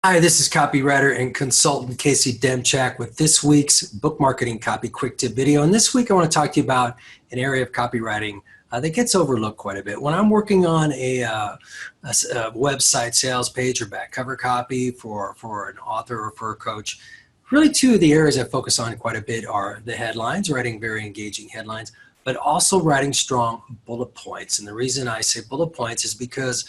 Hi, this is copywriter and consultant Casey Demchak with this week's book marketing copy quick tip video. And this week I want to talk to you about an area of copywriting that gets overlooked quite a bit. When I'm working on a website sales page or back cover copy for an author or for a coach, really two of the areas I focus on quite a bit are the headlines, writing very engaging headlines, but also writing strong bullet points. And the reason I say bullet points is because,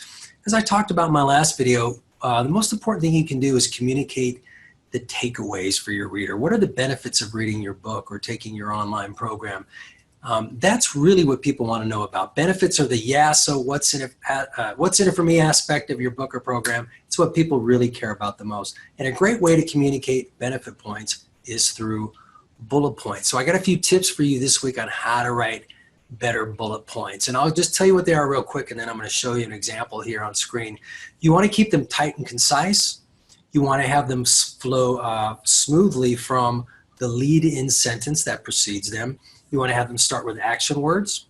as I talked about in my last video, the most important thing you can do is communicate the takeaways for your reader. What are the benefits of reading your book or taking your online program? That's really what people want to know about. Benefits are the so what's in it for me aspect of your book or program. It's what people really care about the most. And a great way to communicate benefit points is through bullet points. So I got a few tips for you this week on how to write better bullet points. And I'll just tell you what they are real quick, and then I'm going to show you an example here on screen. You want to keep them tight and concise. You want to have them flow smoothly from the lead-in sentence that precedes them. You want to have them start with action words.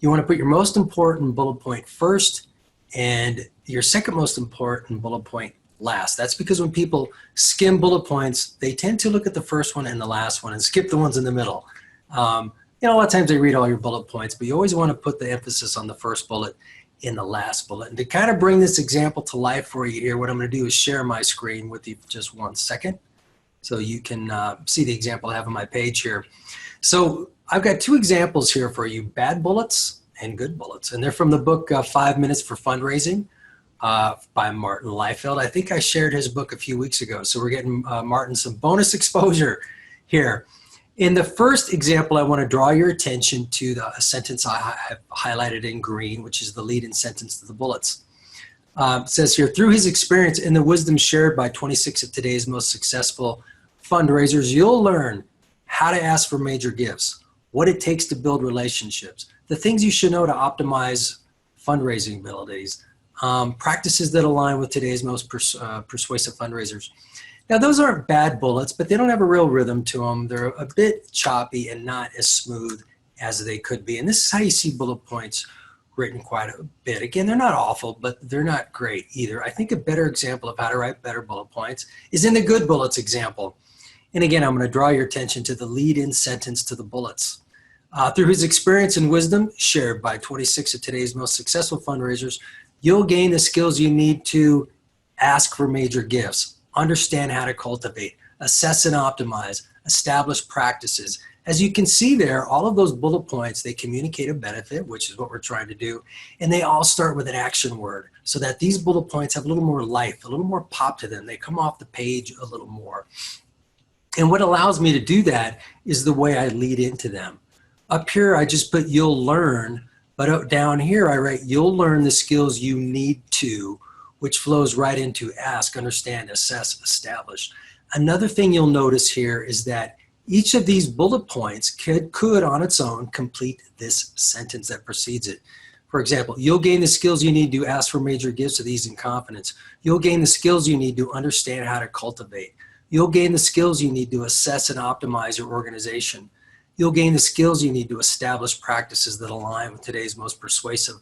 You want to put your most important bullet point first and your second most important bullet point last. That's because when people skim bullet points, they tend to look at the first one and the last one and skip the ones in the middle. A lot of times they read all your bullet points, but you always want to put the emphasis on the first bullet in the last bullet. And to kind of bring this example to life for you here, what I'm going to do is share my screen with you for just 1 second so you can see the example I have on my page here. So I've got two examples here for you, bad bullets and good bullets. And they're from the book 5 Minutes for Fundraising by Martin Liefeld. I think I shared his book a few weeks ago, so we're getting Martin some bonus exposure here. In the first example, I want to draw your attention to the sentence I have highlighted in green, which is the lead-in sentence to the bullets. It says here, through his experience and the wisdom shared by 26 of today's most successful fundraisers, you'll learn how to ask for major gifts, what it takes to build relationships, the things you should know to optimize fundraising abilities, practices that align with today's most persuasive fundraisers. Now, those aren't bad bullets, but they don't have a real rhythm to them. They're a bit choppy and not as smooth as they could be. And this is how you see bullet points written quite a bit. Again, they're not awful, but they're not great either. I think a better example of how to write better bullet points is in the good bullets example. And again, I'm going to draw your attention to the lead-in sentence to the bullets. Through his experience and wisdom shared by 26 of today's most successful fundraisers, you'll gain the skills you need to ask for major gifts, understand how to cultivate, assess and optimize, establish practices. As you can see there, all of those bullet points, they communicate a benefit, which is what we're trying to do, and they all start with an action word so that these bullet points have a little more life, a little more pop to them. They come off the page a little more. And what allows me to do that is the way I lead into them. Up here, I just put you'll learn, but down here I write you'll learn the skills you need to, which flows right into ask, understand, assess, establish. Another thing you'll notice here is that each of these bullet points could on its own complete this sentence that precedes it. For example, you'll gain the skills you need to ask for major gifts with ease and confidence. You'll gain the skills you need to understand how to cultivate. You'll gain the skills you need to assess and optimize your organization. You'll gain the skills you need to establish practices that align with today's most persuasive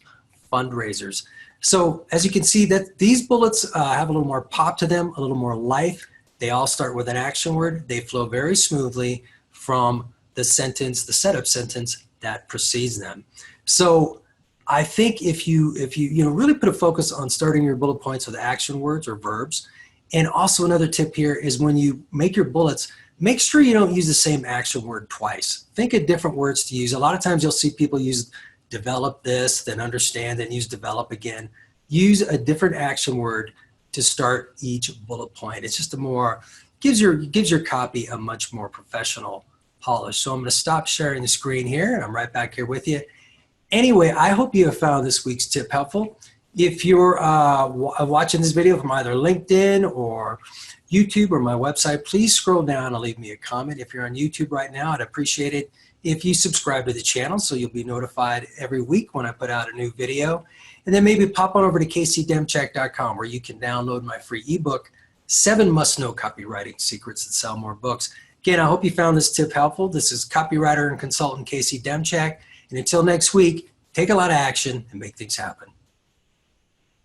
fundraisers. So as you can see, that these bullets have a little more pop to them, a little more life. They all start with an action word. They flow very smoothly from the sentence, the setup sentence that precedes them. So I think if you really put a focus on starting your bullet points with action words or verbs, and also another tip here is when you make your bullets, make sure you don't use the same action word twice. Think of different words to use. A lot of times you'll see people use develop this, then understand, then use develop again. Use a different action word to start each bullet point. It's just gives your copy a much more professional polish. So I'm going to stop sharing the screen here, and I'm right back here with you. Anyway, I hope you have found this week's tip helpful. If you're watching this video from either LinkedIn or YouTube or my website, please scroll down and leave me a comment. If you're on YouTube right now, I'd appreciate it if you subscribe to the channel so you'll be notified every week when I put out a new video. And then maybe pop on over to caseydemchak.com where you can download my free ebook, 7 must-know copywriting secrets that sell more books. Again, I hope you found this tip helpful. This is copywriter and consultant Casey Demchak. And until next week, take a lot of action and make things happen.